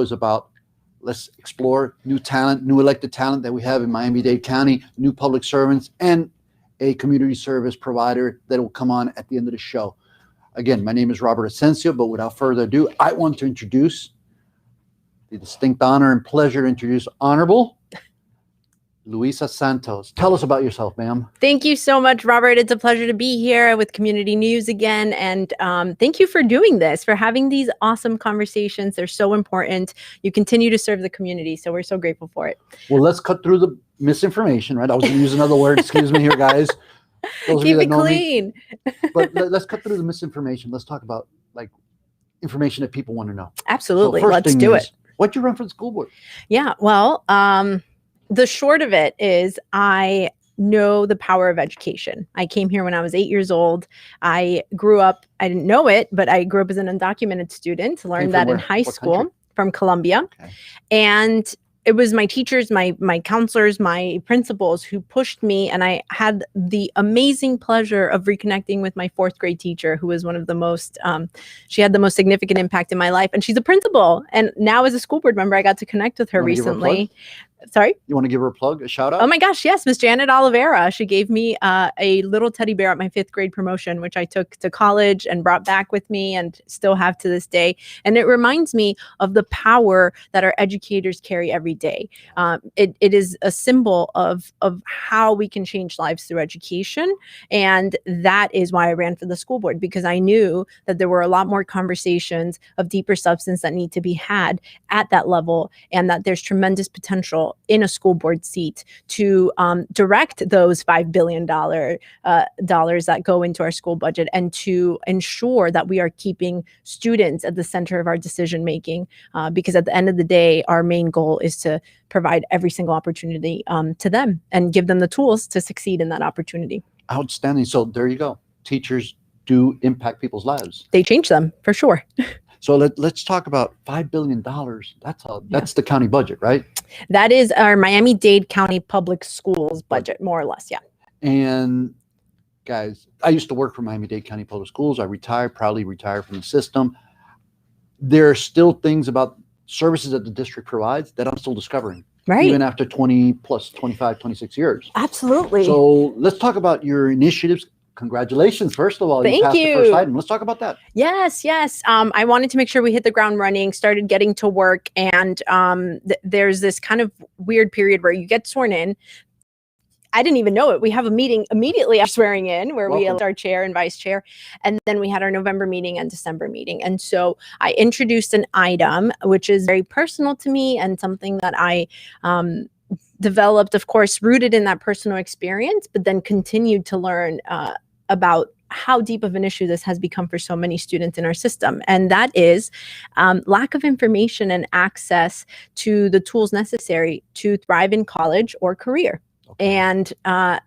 is about let's explore new talent, new elected talent that we have in Miami-Dade County, new public servants, and a community service provider that will come on at the end of the show. Again, my name is Robert Asencio, but without further ado, I want to introduce the distinct honor and pleasure to introduce Honorable Luisa Santos. Tell us about yourself, ma'am. Thank you so much, Robert. It's a pleasure to be here with Community News again. And thank you for doing this, for having these awesome conversations. They're so important. You continue to serve the community, so we're so grateful for it. Well, let's cut through the misinformation, right? I was going to use another word. Excuse me here, guys. Those Keep it clean. But let's cut through the misinformation. Let's talk about like information that people want to know. Absolutely. So Let's do it. What'd you run for the school board? Yeah, well, the short of it is I know the power of education. I came here when I was 8 years old. I grew up, I didn't know it, but I grew up as an undocumented student, learned that in high school from Colombia. Okay. And it was my teachers, my counselors, my principals who pushed me. And I had the amazing pleasure of reconnecting with my fourth grade teacher, who was one of the most, she had the most significant impact in my life. And she's a principal. And now as a school board member, I got to connect with her recently. Sorry? You want to give her a plug, a shout out? Oh my gosh, yes. Miss Janet Oliveira. She gave me a little teddy bear at my 5th grade promotion, which I took to college and brought back with me and still have to this day. And it reminds me of the power that our educators carry every day. It is a symbol of how we can change lives through education. And that is why I ran for the school board, because I knew that there were a lot more conversations of deeper substance that need to be had at that level, and that there's tremendous potential in a school board seat to direct those $5 billion dollars that go into our school budget, and to ensure that we are keeping students at the center of our decision making, because at the end of the day, our main goal is to provide every single opportunity to them and give them the tools to succeed in that opportunity. Outstanding. So there you go. Teachers do impact people's lives. They change them for sure. So let's talk about $5 billion. That's the county budget, right? That is our Miami-Dade County Public Schools budget, more or less, yeah. And guys, I used to work for Miami-Dade County Public Schools. I proudly retired from the system. There are still things about services that the district provides that I'm still discovering. Right. Even after 20 plus 25, 26 years. Absolutely. So let's talk about your initiatives. Congratulations, first of all. Thank you. Passed the first item. Let's talk about that. Yes. I wanted to make sure we hit the ground running, started getting to work. And there's this kind of weird period where you get sworn in. I didn't even know it. We have a meeting immediately after swearing in where we elect our chair and vice chair. And then we had our November meeting and December meeting. And so I introduced an item, which is very personal to me and something that I developed, of course, rooted in that personal experience, but then continued to learn about how deep of an issue this has become for so many students in our system. And that is lack of information and access to the tools necessary to thrive in college or career. Okay. And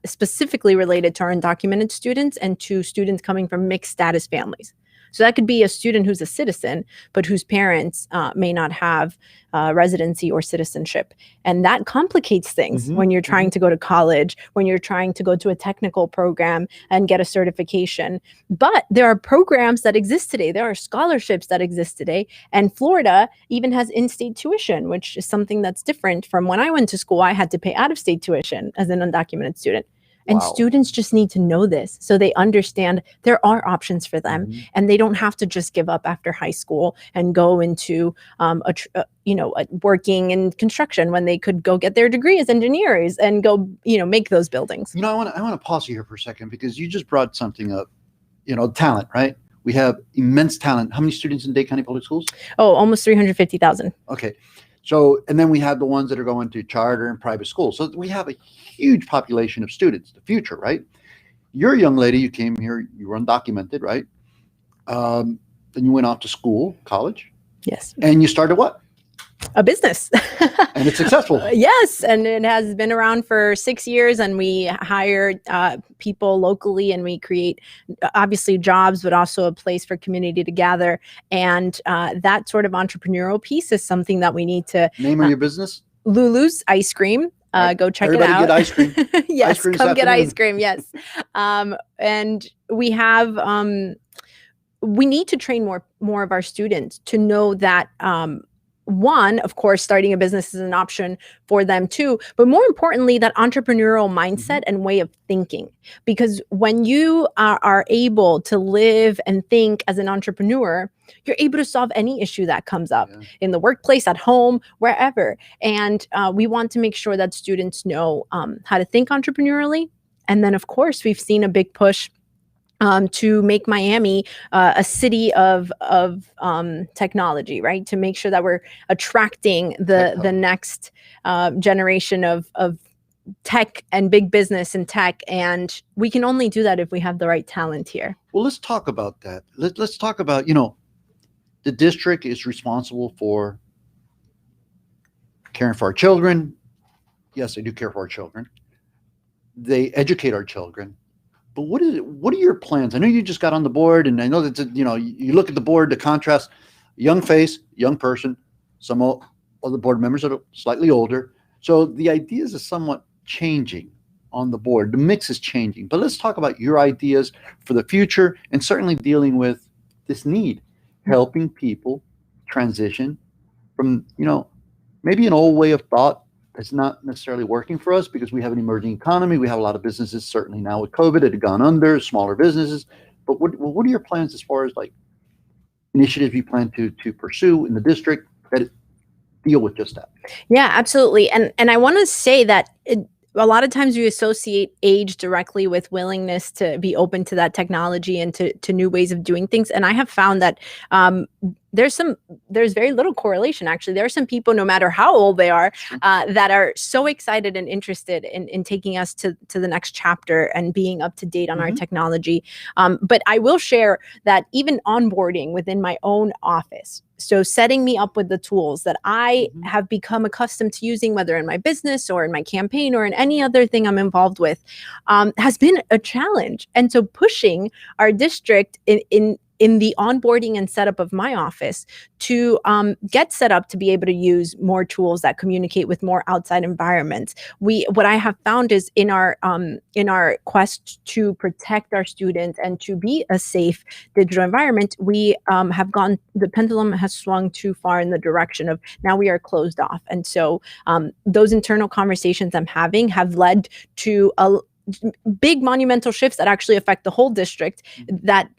specifically related to our undocumented students and to students coming from mixed status families. So that could be a student who's a citizen, but whose parents may not have residency or citizenship. And that complicates things when you're trying to go to college, when you're trying to go to a technical program and get a certification. But there are programs that exist today. There are scholarships that exist today. And Florida even has in-state tuition, which is something that's different from when I went to school. I had to pay out-of-state tuition as an undocumented student. And students just need to know this so they understand there are options for them, and they don't have to just give up after high school and go into working in construction when they could go get their degree as engineers and go make those buildings. I want to pause you here for a second, because you just brought something up, talent, right? We have immense talent. How many students in Dade County Public Schools? Oh, almost 350,000. Okay. So, and then we have the ones that are going to charter and private schools. So we have a huge population of students, the future, right? You're a young lady, you came here, you were undocumented, right? Then you went off to school, college. Yes. And you started what? A business. And it's successful. Yes. And it has been around for 6 years, and we hire people locally, and we create obviously jobs, but also a place for community to gather. And that sort of entrepreneurial piece is something that we need to. Name of your business? Lulu's Ice Cream. Go check Everybody it out. Get ice cream. Yes, ice cream come get ice cream. Yes. And we have, we need to train more of our students to know that one, of course, starting a business is an option for them too, but more importantly, that entrepreneurial mindset and way of thinking. Because when you are able to live and think as an entrepreneur, you're able to solve any issue that comes up in the workplace, at home, wherever. And we want to make sure that students know how to think entrepreneurially. And then, of course, we've seen a big push to make Miami a city of technology, right? To make sure that we're attracting the next generation of tech and big business and tech. And we can only do that if we have the right talent here. Well, let's talk about that. Let's talk about, the district is responsible for caring for our children. Yes, they do care for our children. They educate our children. But what are your plans? I know you just got on the board, and I know that, you look at the board, the contrast, young face, young person, some other board members that are slightly older. So the ideas are somewhat changing on the board. The mix is changing. But let's talk about your ideas for the future, and certainly dealing with this need, helping people transition from, maybe an old way of thought that's not necessarily working for us, because we have an emerging economy. We have a lot of businesses, certainly now with COVID, that have gone under, smaller businesses. But what are your plans as far as like initiatives you plan to pursue in the district that deal with just that? Yeah, absolutely. And I want to say that a lot of times we associate age directly with willingness to be open to that technology and to new ways of doing things. And I have found that there's very little correlation. Actually, there are some people, no matter how old they are, that are so excited and interested in taking us to the next chapter and being up to date on our technology. But I will share that even onboarding within my own office, so setting me up with the tools that I have become accustomed to using, whether in my business or in my campaign or in any other thing I'm involved with, has been a challenge. And so pushing our district in the onboarding and setup of my office to get set up to be able to use more tools that communicate with more outside environments. What I have found is in our quest to protect our students and to be a safe digital environment, we the pendulum has swung too far in the direction of now we are closed off. And so those internal conversations I'm having have led to big monumental shifts that actually affect the whole district that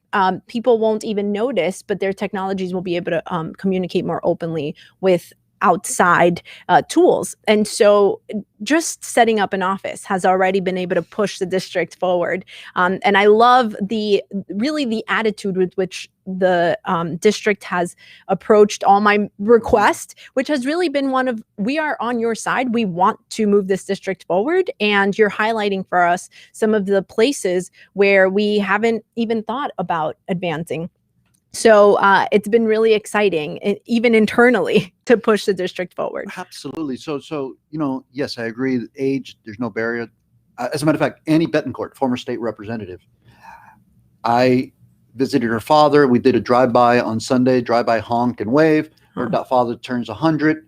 people won't even notice, but their technologies will be able to communicate more openly with outside tools. And so just setting up an office has already been able to push the district forward. And I love the attitude with which the district has approached all my requests, which has really been one of, we are on your side. We want to move this district forward. And you're highlighting for us some of the places where we haven't even thought about advancing. So it's been really exciting, even internally, to push the district forward. Absolutely. So yes, I agree. Age, there's no barrier. As a matter of fact, Annie Betancourt, former state representative, I visited her father. We did a drive-by on Sunday, drive-by honk and wave. Her father turns 100.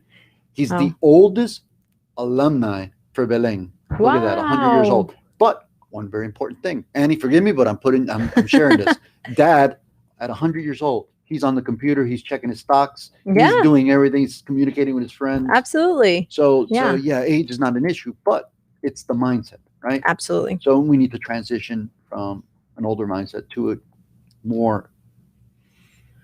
He's the oldest alumni for Belém. Look at that, 100 years old. But one very important thing, Annie, forgive me, but I'm sharing this. Dad, at 100 years old, he's on the computer, he's checking his stocks, he's doing everything, he's communicating with his friends. Absolutely. So age is not an issue, but it's the mindset, right? Absolutely. So we need to transition from an older mindset to a more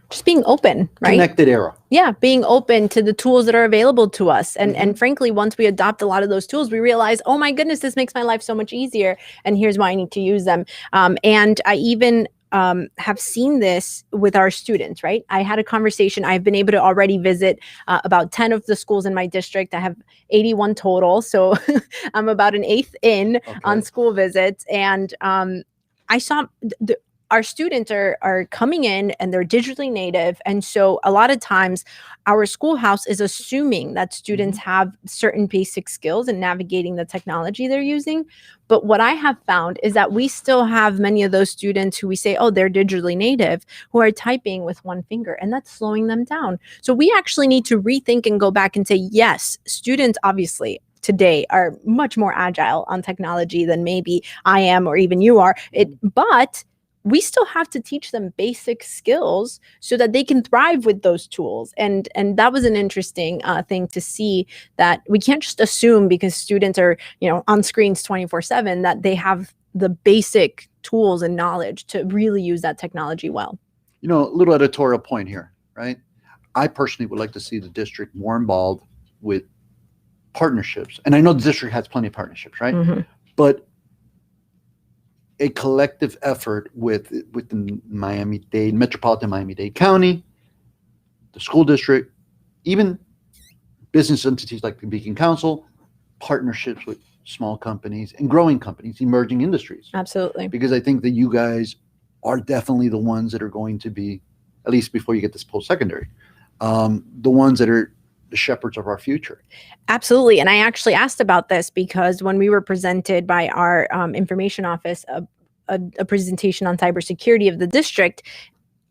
just being open, right? Connected era. Yeah, being open to the tools that are available to us. And frankly, once we adopt a lot of those tools, we realize, oh my goodness, this makes my life so much easier. And here's why I need to use them. And I even have seen this with our students, right? I had a conversation. I've been able to already visit about 10 of the schools in my district. I have 81 total. So I'm about an eighth in on school visits. And I saw our students are coming in and they're digitally native. And so a lot of times our schoolhouse is assuming that students have certain basic skills in navigating the technology they're using. But what I have found is that we still have many of those students who we say, oh, they're digitally native, who are typing with one finger, and that's slowing them down. So we actually need to rethink and go back and say, yes, students obviously today are much more agile on technology than maybe I am or even you are. But we still have to teach them basic skills so that they can thrive with those tools. And that was an interesting thing to see, that we can't just assume because students are, on screens 24/7 that they have the basic tools and knowledge to really use that technology well. A little editorial point here, right? I personally would like to see the district more involved with partnerships. And I know the district has plenty of partnerships, right? Mm-hmm. But a collective effort with the Miami-Dade, Metropolitan Miami-Dade County, the school district, even business entities like the Beacon Council, partnerships with small companies and growing companies, emerging industries. Absolutely. Because I think that you guys are definitely the ones that are going to be, at least before you get this post-secondary, the ones that are the shepherds of our future. Absolutely. And I actually asked about this because when we were presented by our information office a presentation on cybersecurity of the district,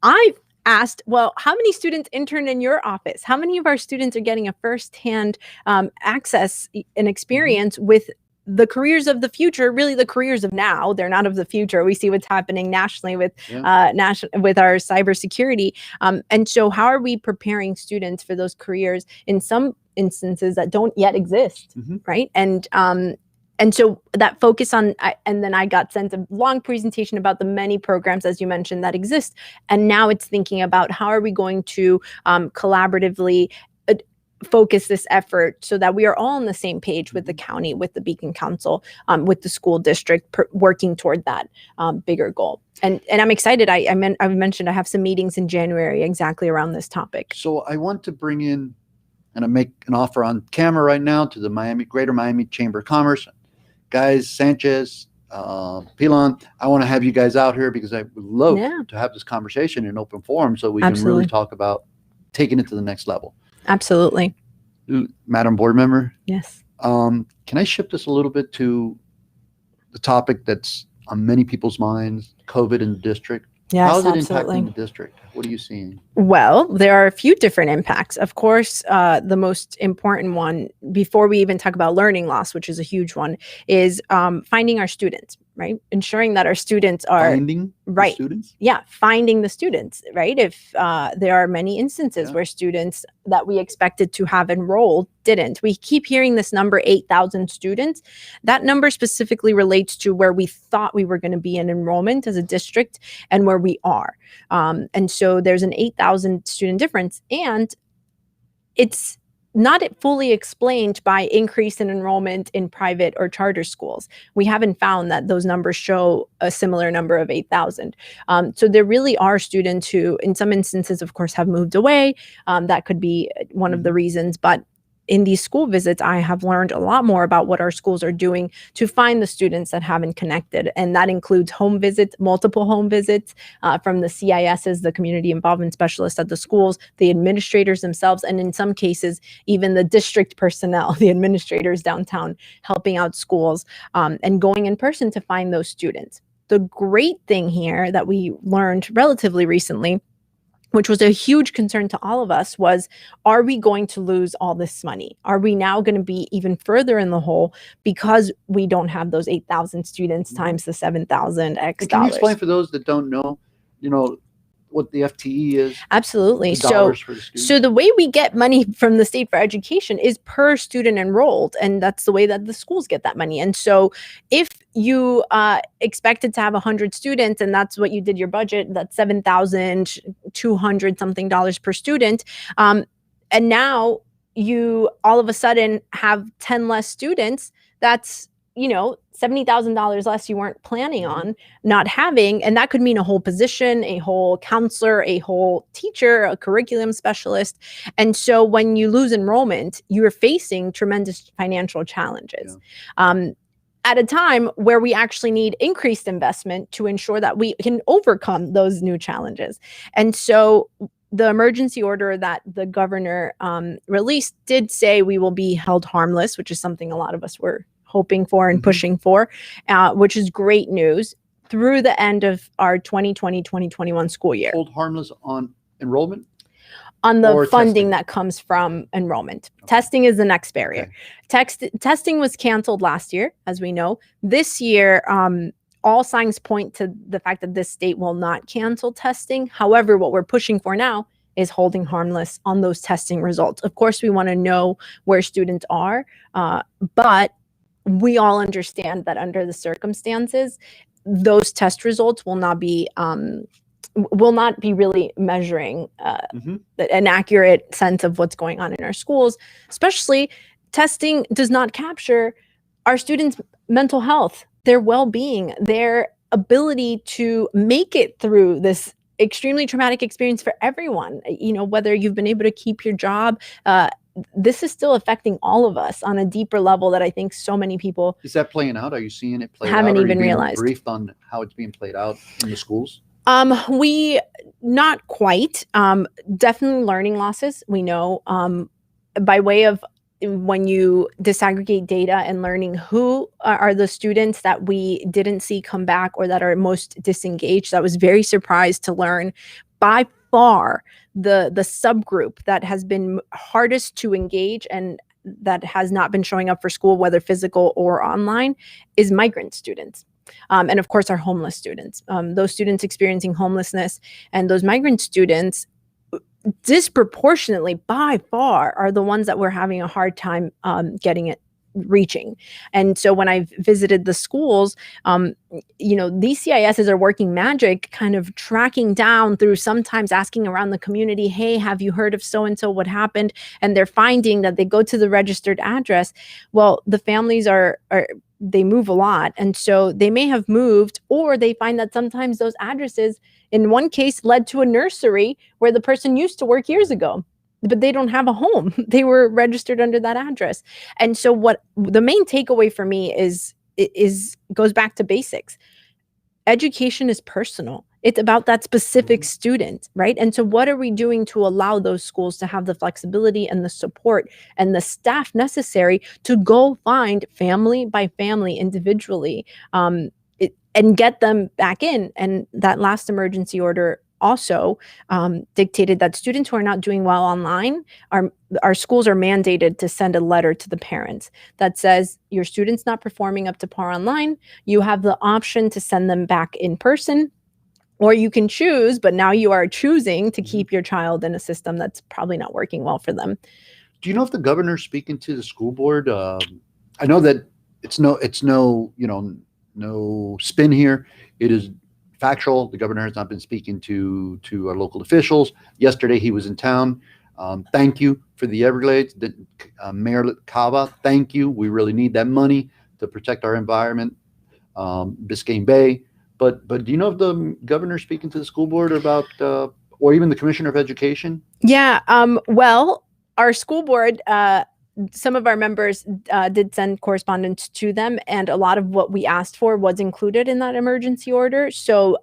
I asked, well, how many students intern in your office? How many of our students are getting a firsthand access and experience with the careers of the future, really the careers of now? They're not of the future. We see what's happening nationally with with our cybersecurity. And so how are we preparing students for those careers in some instances that don't yet exist, right? And so that focus on, and then I got sent a long presentation about the many programs, as you mentioned, that exist. And now it's thinking about how are we going to collaboratively focus this effort so that we are all on the same page with the county, with the Beacon Council, with the school district, working toward that bigger goal. And I'm excited. I've mentioned I have some meetings in January exactly around this topic. So I want to bring in, and I make an offer on camera right now to the Greater Miami Chamber of Commerce. Guys, Sanchez, Pilon, I want to have you guys out here because I would love to have this conversation in open forum so we can really talk about taking it to the next level. Absolutely. Madam Board Member? Yes. Can I shift this a little bit to the topic that's on many people's minds, COVID in the district? Yes, how is it absolutely. impacting the district? What are you seeing? Well, there are a few different impacts. Of course, the most important one, before we even talk about learning loss, which is a huge one, is finding our students, right? Ensuring that our students are finding right. Students? Yeah, finding the students, right? If there are many instances where students that we expected to have enrolled didn't. We keep hearing this number, 8,000 students. That number specifically relates to where we thought we were going to be in enrollment as a district and where we are. And so there's an 8,000 student difference, and it's not fully explained by increase in enrollment in private or charter schools. We haven't found that those numbers show a similar number of 8,000. So there really are students who, in some instances, of course, have moved away. That could be one of the reasons, but in these school visits, I have learned a lot more about what our schools are doing to find the students that haven't connected. And that includes home visits, multiple home visits from the CISs, the community involvement specialists at the schools, the administrators themselves, and in some cases, even the district personnel, the administrators downtown, helping out schools and going in person to find those students. The great thing here that we learned relatively recently, which was a huge concern to all of us, was, are we going to lose all this money? Are we now going to be even further in the hole because we don't have those 8,000 students times the 7,000 X dollars? Can you explain for those that don't know, what the FTE is? Absolutely. So the way we get money from the state for education is per student enrolled, and that's the way that the schools get that money. And so if you expected to have 100 students and that's what you did your budget, that's $7,200 something per student, and now you all of a sudden have 10 less students, that's $70,000 less you weren't planning on not having. And that could mean a whole position, a whole counselor, a whole teacher, a curriculum specialist. And so when you lose enrollment, you're facing tremendous financial challenges. At a time where we actually need increased investment to ensure that we can overcome those new challenges. And so the emergency order that the governor released did say we will be held harmless, which is something a lot of us were hoping for and pushing for, which is great news, through the end of our 2020-2021 school year. Hold harmless on enrollment? On the funding that comes from enrollment. Okay. Testing is the next barrier. Okay. Testing was canceled last year, as we know. This year, all signs point to the fact that this state will not cancel testing. However, what we're pushing for now is holding harmless on those testing results. Of course, we want to know where students are, but we all understand that under the circumstances, those test results will not be really measuring an accurate sense of what's going on in our schools. Especially, testing does not capture our students' mental health, their well-being, their ability to make it through this extremely traumatic experience for everyone. You know, whether you've been able to keep your job, this is still affecting all of us on a deeper level that I think so many people Is that playing out? Are you seeing it play haven't out? even realized. Briefed on how it's being played out in the schools? We not quite. Definitely learning losses. We know by way of when you disaggregate data and learning who are the students that we didn't see come back or that are most disengaged. I was very surprised to learn by far the subgroup that has been hardest to engage and that has not been showing up for school, whether physical or online, is migrant students. And of course, our homeless students, those students experiencing homelessness, and those migrant students disproportionately by far are the ones that we're having a hard time reaching. And so when I visited the schools, these CISs are working magic, kind of tracking down through, sometimes asking around the community, hey, have you heard of so-and-so, what happened? And they're finding that they go to the registered address. Well, the families they move a lot. And so they may have moved, or they find that sometimes those addresses, in one case, led to a nursery where the person used to work years ago, but they don't have a home. They were registered under that address. And so what the main takeaway for me is goes back to basics. Education is personal. It's about that specific student, right? And so what are we doing to allow those schools to have the flexibility and the support and the staff necessary to go find family by family individually and get them back in? And that last emergency order also dictated that students who are not doing well online, our schools are mandated to send a letter to the parents that says, your student's not performing up to par online. You have the option to send them back in person, or you can choose, but now you are choosing to keep your child in a system that's probably not working well for them. Do you know if the governor's speaking to the school board? I know that it's no spin here. It is factual. The governor has not been speaking to our local officials. Yesterday he was in town. Thank you for the Everglades. Mayor Cava, thank you. We really need that money to protect our environment, Biscayne Bay. But do you know if the governor's speaking to the school board about, or even the commissioner of education? Yeah. Well, our school board, some of our members did send correspondence to them, and a lot of what we asked for was included in that emergency order. So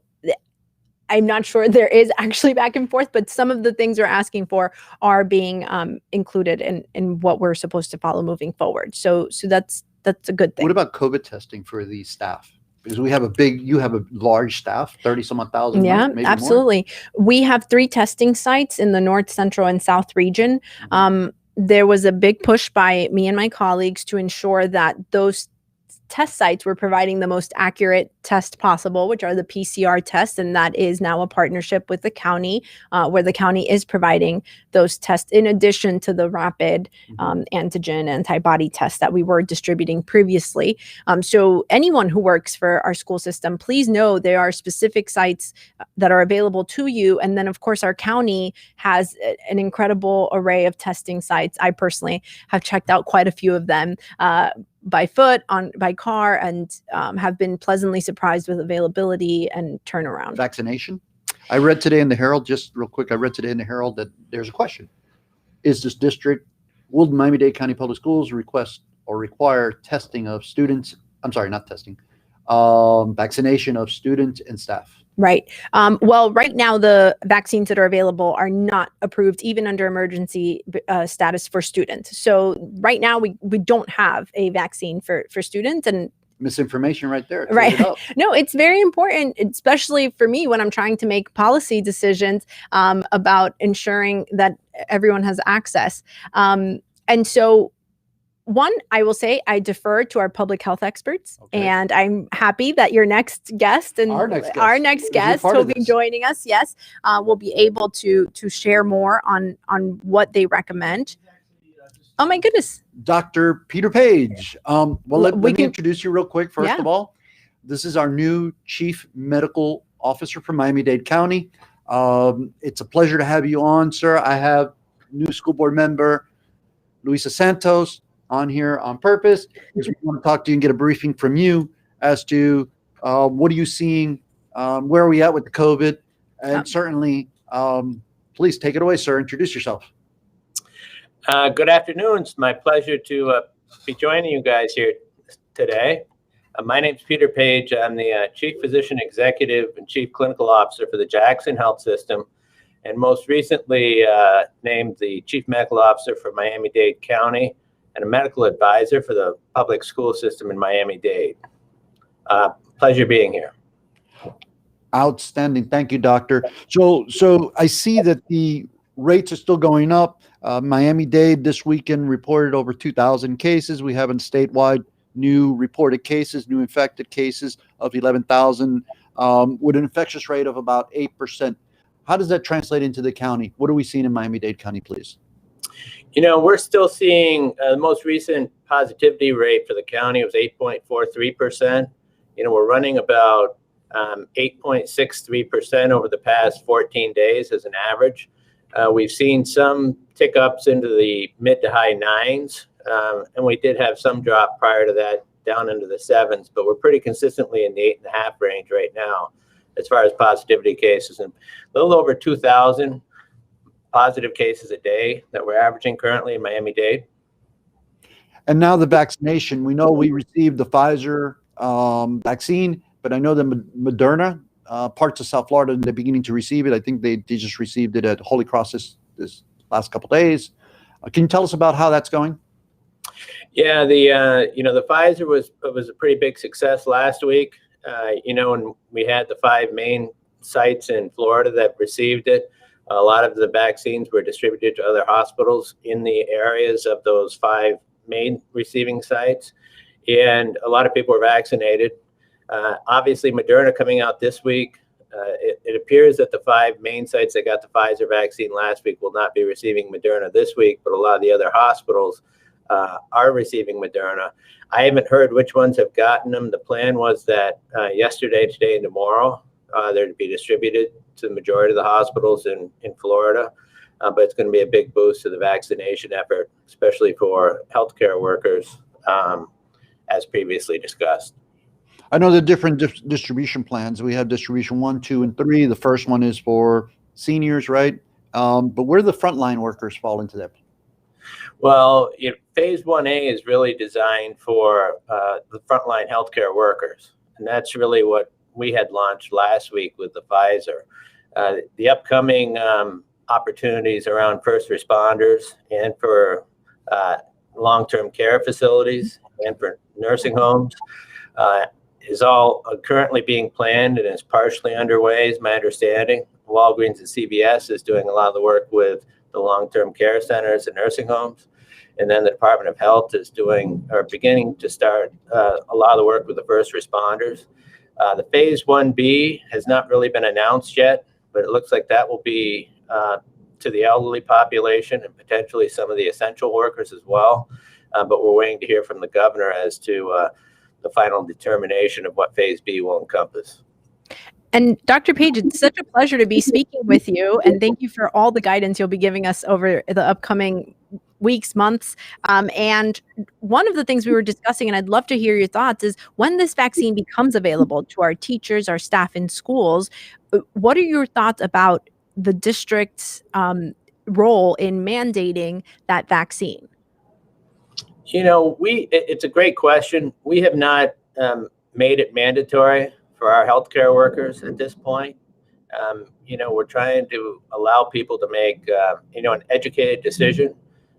I'm not sure there is actually back and forth, but some of the things we're asking for are being included in what we're supposed to follow moving forward. So that's a good thing. What about COVID testing for the staff? Because you have a large staff, 30 some odd thousand. Yeah, maybe absolutely. More. We have 3 testing sites in the North, Central, and South region. There was a big push by me and my colleagues to ensure that those test sites were providing the most accurate test possible, which are the PCR tests. And that is now a partnership with the county, where the county is providing those tests in addition to the rapid antigen antibody tests that we were distributing previously. So anyone who works for our school system, please know there are specific sites that are available to you. And then, of course, our county has an incredible array of testing sites. I personally have checked out quite a few of them by foot, by car, and have been pleasantly surprised with availability and turnaround. Vaccination. I read today in the Herald, just real quick, that there's a question. Is this district, will Miami-Dade County Public Schools request or require testing of students? I'm sorry, not testing, vaccination of students and staff. Right. Well, right now, the vaccines that are available are not approved even under emergency status for students. So right now, we don't have a vaccine for students. And misinformation right there. Right. No, it's very important, especially for me when I'm trying to make policy decisions about ensuring that everyone has access. And so One, I will say I defer to our public health experts, Okay. and I'm happy that your next guest and Our next guest. our next Is he guest part will of be this? joining us. Yes, will be able to share more on what they recommend. Oh my goodness. Dr. Peter Page. Let me can- introduce you real quick. First Yeah. of all, this is our new Chief Medical Officer for Miami-Dade County. It's a pleasure to have you on, sir. I have new school board member Luisa Santos on here on purpose. We want to talk to you and get a briefing from you as to what are you seeing, where are we at with the COVID, and certainly, please take it away, sir. Introduce yourself. Good afternoon. It's my pleasure to be joining you guys here today. My name is Peter Page. I'm the Chief Physician Executive and Chief Clinical Officer for the Jackson Health System, and most recently named the Chief Medical Officer for Miami-Dade County and a medical advisor for the public school system in Miami-Dade. Pleasure being here. Outstanding. Thank you, doctor. So I see that the rates are still going up. Miami-Dade this weekend reported over 2,000 cases. We have in statewide new reported cases, new infected cases of 11,000 with an infectious rate of about 8%. How does that translate into the county? What are we seeing in Miami-Dade County, please? You know, we're still seeing the most recent positivity rate for the county was 8.43%. You know, we're running about 8.63% over the past 14 days as an average. We've seen some tick ups into the mid to high nines, and we did have some drop prior to that down into the sevens, but we're pretty consistently in the 8.5 range right now as far as positivity cases, and a little over 2,000 positive cases a day that we're averaging currently in Miami-Dade. And now the vaccination. We know we received the Pfizer vaccine, but I know the Moderna, parts of South Florida, they're beginning to receive it. I think they just received it at Holy Cross this last couple of days. Can you tell us about how that's going? Yeah, the Pfizer was a pretty big success last week. And we had the 5 main sites in Florida that received it. A lot of the vaccines were distributed to other hospitals in the areas of those 5 main receiving sites, and a lot of people were vaccinated. Obviously, Moderna coming out this week. It appears that the 5 main sites that got the Pfizer vaccine last week will not be receiving Moderna this week, but a lot of the other hospitals are receiving Moderna. I haven't heard which ones have gotten them. The plan was that yesterday, today, and tomorrow, they're to be distributed to the majority of the hospitals in Florida. But it's going to be a big boost to the vaccination effort, especially for healthcare workers, as previously discussed. I know the different distribution plans. We have distribution 1, 2, and 3. The first one is for seniors, right? But where do the frontline workers fall into that? Well, phase 1A is really designed for the frontline healthcare workers, and that's really what we had launched last week with the Pfizer. The upcoming opportunities around first responders and for long-term care facilities and for nursing homes is all currently being planned and is partially underway, is my understanding. Walgreens and CVS is doing a lot of the work with the long-term care centers and nursing homes. And then the Department of Health is beginning to start a lot of the work with the first responders. The phase 1B has not really been announced yet, but it looks like that will be to the elderly population and potentially some of the essential workers as well. But we're waiting to hear from the governor as to the final determination of what phase B will encompass. And Dr. Page, it's such a pleasure to be speaking with you, and thank you for all the guidance you'll be giving us over the upcoming weeks, months. And one of the things we were discussing, and I'd love to hear your thoughts, is when this vaccine becomes available to our teachers, our staff in schools, what are your thoughts about the district's role in mandating that vaccine? It's a great question. We have not made it mandatory for our healthcare workers at this point. We're trying to allow people to make, an educated decision,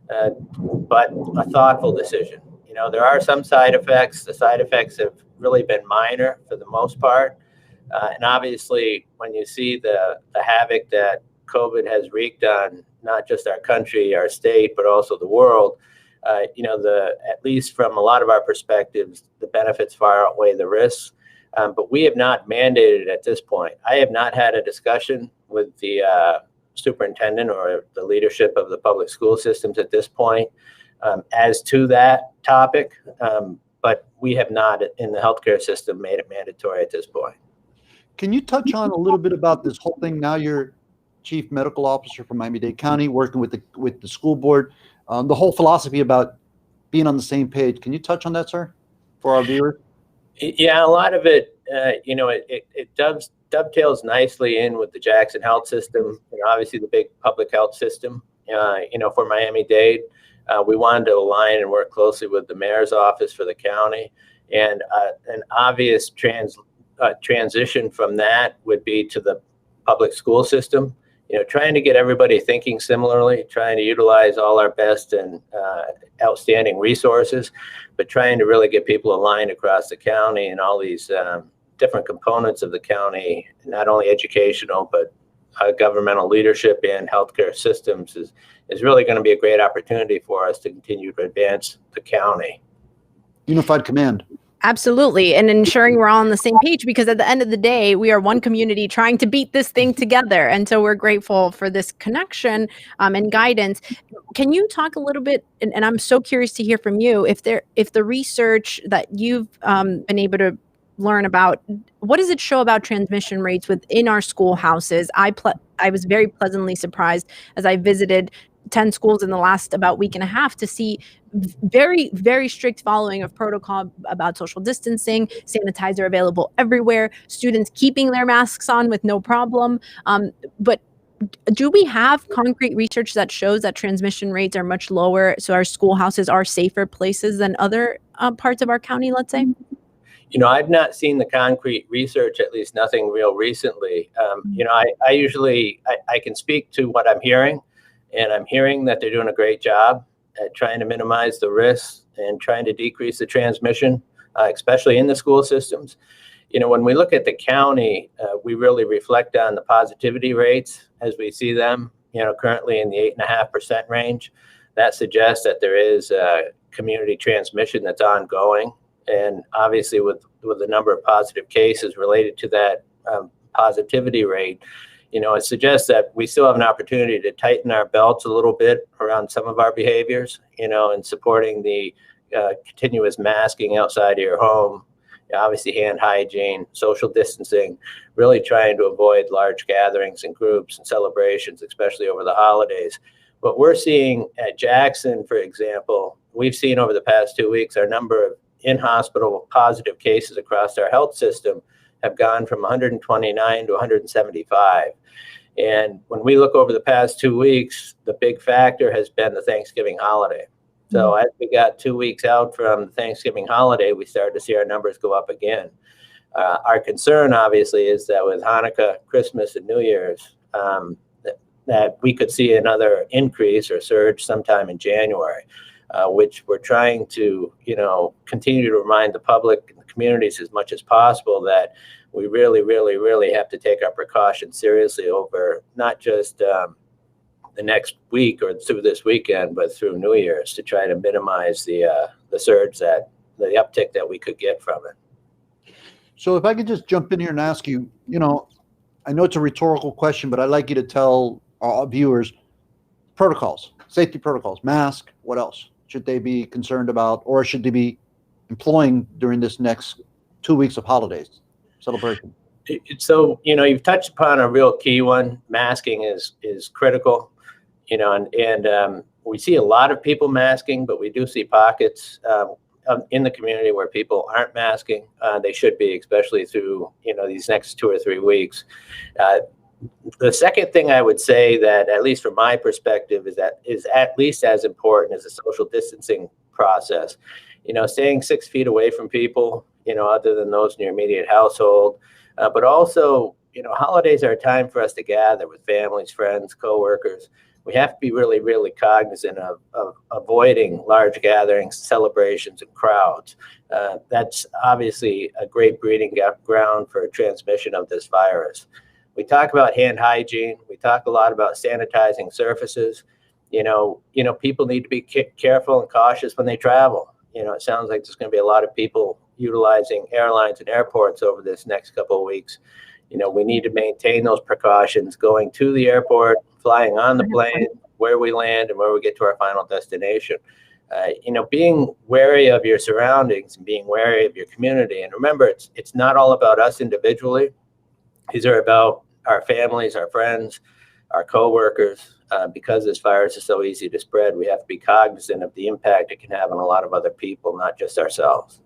but a thoughtful decision. There are some side effects. The side effects have really been minor for the most part. And obviously, when you see the havoc that COVID has wreaked on not just our country, our state, but also the world, At least from a lot of our perspectives, the benefits far outweigh the risks. But we have not mandated it at this point. I have not had a discussion with the superintendent or the leadership of the public school systems at this point as to that topic. But we have not in the healthcare system made it mandatory at this point. Can you touch on a little bit about this whole thing? Now you're chief medical officer for Miami-Dade County, working with the school board, the whole philosophy about being on the same page. Can you touch on that, sir, for our viewers? Yeah, a lot of it, it dovetails nicely in with the Jackson health system, obviously the big public health system, for Miami-Dade. We wanted to align and work closely with the mayor's office for the county. And an obvious transition from that would be to the public school system, trying to get everybody thinking similarly, trying to utilize all our best and outstanding resources, but trying to really get people aligned across the county and all these different components of the county, not only educational, but governmental leadership and healthcare systems is really going to be a great opportunity for us to continue to advance the county. Unified command. Absolutely. And ensuring we're all on the same page, because at the end of the day, we are one community trying to beat this thing together. And so we're grateful for this connection and guidance. Can you talk a little bit, and I'm so curious to hear from you, if the research that you've been able to learn about, what does it show about transmission rates within our schoolhouses? I was very pleasantly surprised as I visited 10 schools in the last about week and a half to see very, very strict following of protocol about social distancing, sanitizer available everywhere, students keeping their masks on with no problem. But do we have concrete research that shows that transmission rates are much lower, so our schoolhouses are safer places than other parts of our county, let's say? I've not seen the concrete research, at least nothing real recently. I can speak to what I'm hearing, and I'm hearing that they're doing a great job at trying to minimize the risks and trying to decrease the transmission, especially in the school systems. When we look at the county, we really reflect on the positivity rates as we see them, currently in the 8.5% range. That suggests that there is community transmission that's ongoing. And obviously with the number of positive cases related to that positivity rate, it suggests that we still have an opportunity to tighten our belts a little bit around some of our behaviors, and supporting the continuous masking outside of your home, obviously hand hygiene, social distancing, really trying to avoid large gatherings and groups and celebrations, especially over the holidays. What we're seeing at Jackson, for example, we've seen over the past 2 weeks, our number of in-hospital positive cases across our health system have gone from 129 to 175. And when we look over the past 2 weeks, the big factor has been the Thanksgiving holiday. So as we got 2 weeks out from the Thanksgiving holiday, we started to see our numbers go up again. Our concern, obviously, is that with Hanukkah, Christmas, and New Year's, that we could see another increase or surge sometime in January, which we're trying to, continue to remind the public and the communities as much as possible that we really, really, really have to take our precautions seriously over not just the next week or through this weekend, but through New Year's, to try to minimize the surge, the uptick that we could get from it. So if I could just jump in here and ask you, I know it's a rhetorical question, but I'd like you to tell our viewers protocols, safety protocols, mask, what else should they be concerned about, or should they be employing during this next 2 weeks of holidays celebration? So, you've touched upon a real key one. Masking is critical, and we see a lot of people masking, but we do see pockets in the community where people aren't masking. They should be, especially through, these next 2 or 3 weeks. The second thing I would say that, at least from my perspective, is at least as important as the social distancing process. Staying 6 feet away from people, other than those in your immediate household, but also, holidays are a time for us to gather with families, friends, coworkers. We have to be really, really cognizant of avoiding large gatherings, celebrations, and crowds. That's obviously a great breeding ground for transmission of this virus. We talk about hand hygiene. We talk a lot about sanitizing surfaces. People need to be careful and cautious when they travel. It sounds like there's going to be a lot of people utilizing airlines and airports over this next couple of weeks. We need to maintain those precautions going to the airport, flying on the plane, where we land, and where we get to our final destination. Being wary of your surroundings and being wary of your community. And remember, it's not all about us individually. These are about our families, our friends, our coworkers. Because this virus is so easy to spread, we have to be cognizant of the impact it can have on a lot of other people, not just ourselves.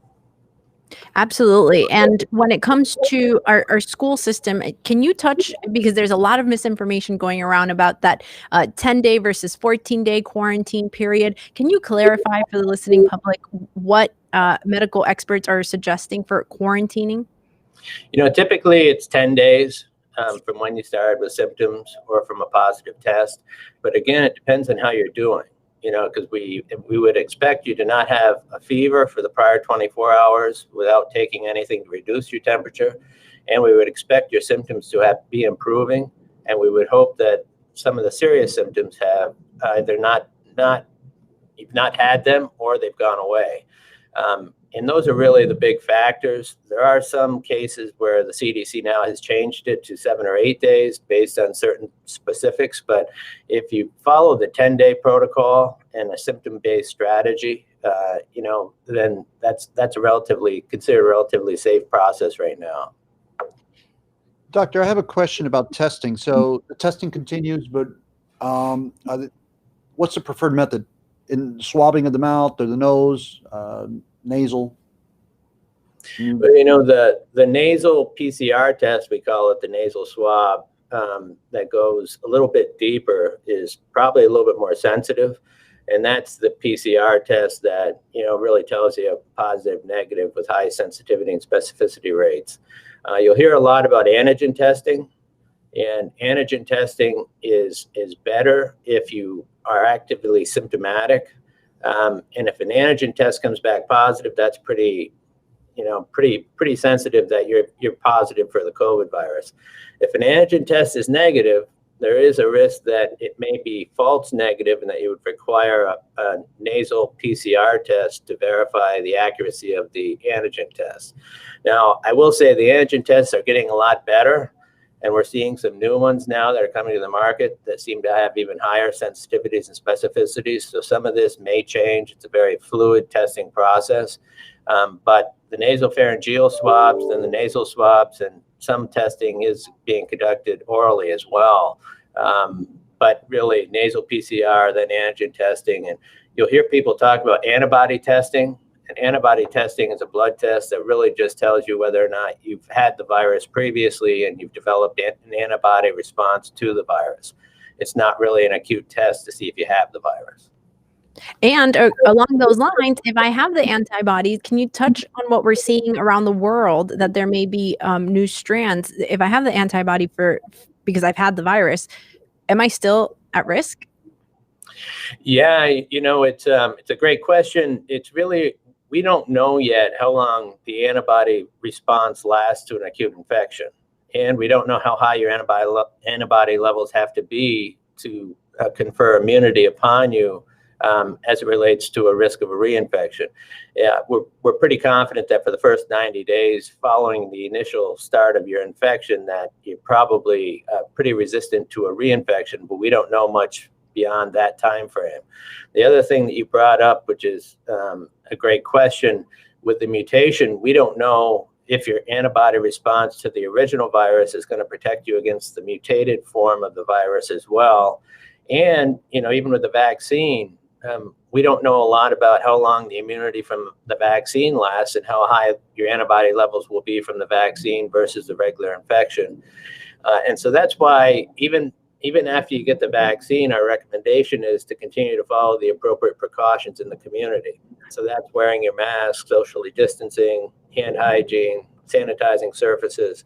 Absolutely. And when it comes to our school system, can you touch, because there's a lot of misinformation going around about that 10-day versus 14-day quarantine period. Can you clarify for the listening public what medical experts are suggesting for quarantining? Typically it's 10 days from when you started with symptoms or from a positive test. But again, it depends on how you're doing. Because we would expect you to not have a fever for the prior 24 hours without taking anything to reduce your temperature. And we would expect your symptoms to be improving. And we would hope that some of the serious symptoms have either you've not had them or they've gone away. And those are really the big factors. There are some cases where the CDC now has changed it to 7 or 8 days based on certain specifics. But if you follow the 10-day protocol and a symptom-based strategy, then that's considered a relatively safe process right now. Doctor, I have a question about testing. So the testing continues, but what's the preferred method? In swabbing of the mouth or the nose? Nasal? But the nasal PCR test, we call it the nasal swab, that goes a little bit deeper, is probably a little bit more sensitive. And that's the PCR test that, really tells you a positive, negative with high sensitivity and specificity rates. You'll hear a lot about antigen testing, and antigen testing is better if you are actively symptomatic. And if an antigen test comes back positive, that's pretty sensitive that you're positive for the COVID virus. If an antigen test is negative, there is a risk that it may be false negative and that you would require a nasal PCR test to verify the accuracy of the antigen test. Now, I will say the antigen tests are getting a lot better. And we're seeing some new ones now that are coming to the market that seem to have even higher sensitivities and specificities. So some of this may change. It's a very fluid testing process. But the nasopharyngeal swabs and the nasal swabs and some testing is being conducted orally as well. But really nasal PCR, then antigen testing. And you'll hear people talk about antibody testing. And antibody testing is a blood test that really just tells you whether or not you've had the virus previously and you've developed an antibody response to the virus. It's not really an acute test to see if you have the virus. And along those lines, if I have the antibodies, can you touch on what we're seeing around the world, that there may be new strands? If I have the antibody because I've had the virus, am I still at risk? Yeah, it's a great question. It's really, we don't know yet how long the antibody response lasts to an acute infection. And we don't know how high your antibody levels have to be to confer immunity upon you as it relates to a risk of a reinfection. Yeah, we're pretty confident that for the first 90 days following the initial start of your infection that you're probably pretty resistant to a reinfection, but we don't know much beyond that time frame. The other thing that you brought up, which is a great question, with the mutation, we don't know if your antibody response to the original virus is going to protect you against the mutated form of the virus as well. And, even with the vaccine, we don't know a lot about how long the immunity from the vaccine lasts and how high your antibody levels will be from the vaccine versus the regular infection. And so that's why even after you get the vaccine, our recommendation is to continue to follow the appropriate precautions in the community. So that's wearing your mask, socially distancing, hand hygiene, sanitizing surfaces,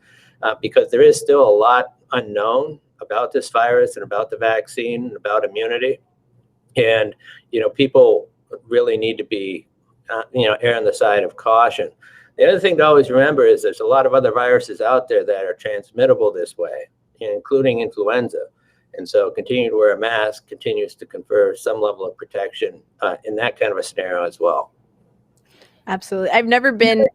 because there is still a lot unknown about this virus and about the vaccine and about immunity. And, people really need to be, err on the side of caution. The other thing to always remember is there's a lot of other viruses out there that are transmittable this way, including influenza. And so continuing to wear a mask continues to confer some level of protection in that kind of a scenario as well. Absolutely. I've never been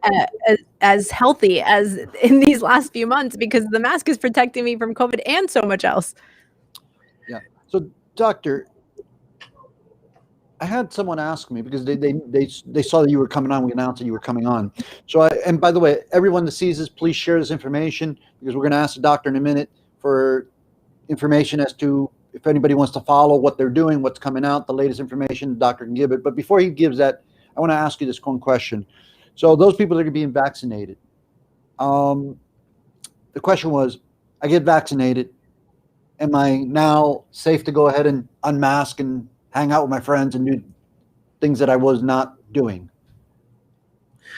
as healthy as in these last few months because the mask is protecting me from COVID and so much else. Yeah. So, Doctor, I had someone ask me because they saw that you were coming on. We announced that you were coming on. So, and by the way, everyone that sees this, please share this information because we're going to ask the doctor in a minute for information as to if anybody wants to follow what they're doing, what's coming out, the latest information, the doctor can give it. But before he gives that, I want to ask you this one question. So those people that are being vaccinated, the question was, I get vaccinated. Am I now safe to go ahead and unmask and hang out with my friends and do things that I was not doing?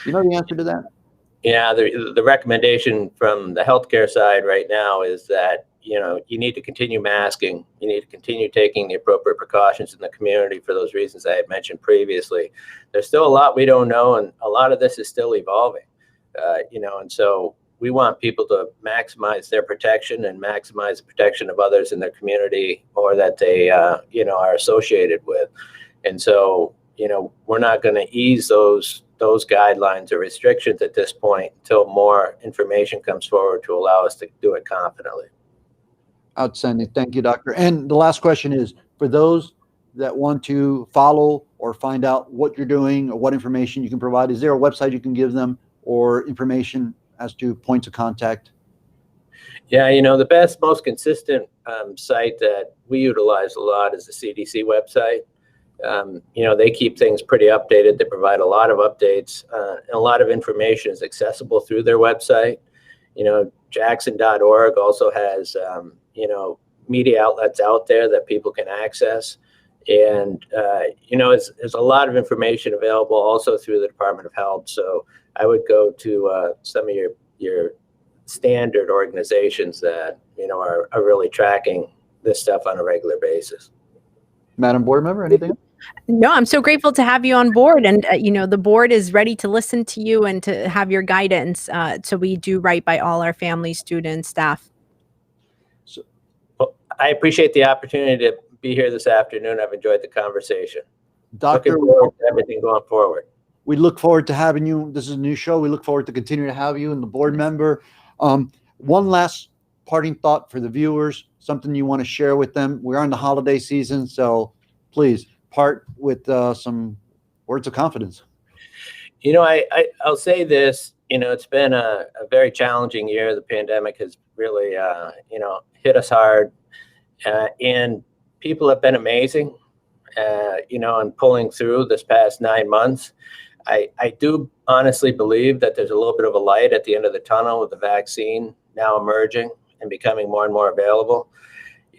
You know the answer to that? Yeah, the recommendation from the healthcare side right now is that, you need to continue masking. You need to continue taking the appropriate precautions in the community for those reasons I had mentioned previously. There's still a lot we don't know, and a lot of this is still evolving, and so we want people to maximize their protection and maximize the protection of others in their community or that they, are associated with. And so, we're not going to ease those guidelines or restrictions at this point until more information comes forward to allow us to do it confidently. Outstanding. Thank you, Doctor. And the last question is, for those that want to follow or find out what you're doing or what information you can provide, is there a website you can give them or information as to points of contact? Yeah, the best, most consistent site that we utilize a lot is the CDC website. They keep things pretty updated. They provide a lot of updates, and a lot of information is accessible through their website. Jackson.org also has, media outlets out there that people can access. And, there's a lot of information available also through the Department of Health. So I would go to some of your standard organizations that, are really tracking this stuff on a regular basis. Madam Board Member, anything? No, I'm so grateful to have you on board. And, the board is ready to listen to you and to have your guidance. So we do right by all our families, students, staff. Well, I appreciate the opportunity to be here this afternoon. I've enjoyed the conversation. Doctor, looking forward to everything going forward. We look forward to having you. This is a new show. We look forward to continuing to have you and the board member. One last parting thought for the viewers, something you want to share with them. We're on the holiday season, so please part with some words of confidence. I'll say this, it's been a very challenging year. The pandemic has really, hit us hard, and people have been amazing, in pulling through this past 9 months. I do honestly believe that there's a little bit of a light at the end of the tunnel with the vaccine now emerging and becoming more and more available.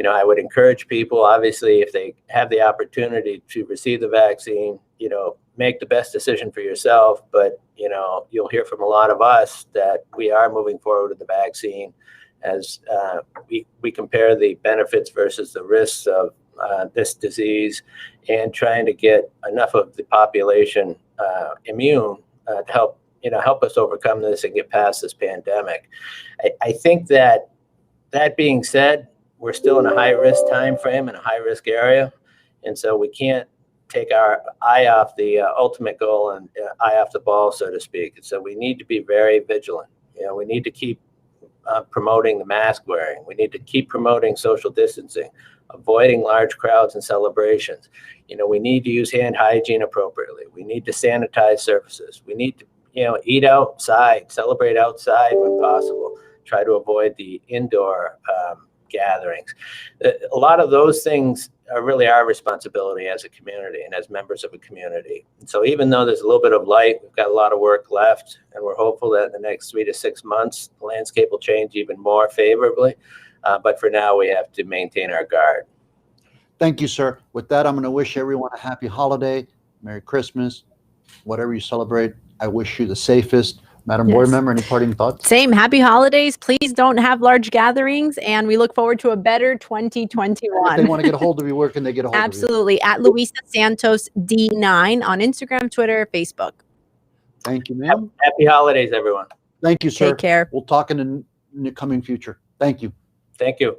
I would encourage people, obviously, if they have the opportunity to receive the vaccine, make the best decision for yourself. But, you'll hear from a lot of us that we are moving forward with the vaccine as we compare the benefits versus the risks of this disease and trying to get enough of the population immune to help us overcome this and get past this pandemic. I think that being said, we're still in a high-risk time frame in a high-risk area, and so we can't take our eye off the ultimate goal and eye off the ball, so to speak. And so we need to be very vigilant. We need to keep promoting the mask wearing. We need to keep promoting social distancing, avoiding large crowds and celebrations. We need to use hand hygiene appropriately. We need to sanitize surfaces. We need to, eat outside, celebrate outside when possible. Try to avoid the indoor gatherings. A lot of those things are really our responsibility as a community and as members of a community. And so even though there's a little bit of light, we've got a lot of work left, and we're hopeful that in the next 3 to 6 months, the landscape will change even more favorably. But for now, we have to maintain our guard. Thank you, sir. With that, I'm going to wish everyone a happy holiday, Merry Christmas, whatever you celebrate. I wish you the safest. Madam Board Member, any parting thoughts? Same. Happy holidays. Please don't have large gatherings, and we look forward to a better 2021. If they want to get a hold of you, where can they get a hold of you? Absolutely. At Luisa Santos D9 on Instagram, Twitter, Facebook. Thank you, ma'am. Happy holidays, everyone. Thank you, sir. Take care. We'll talk in the coming future. Thank you. Thank you.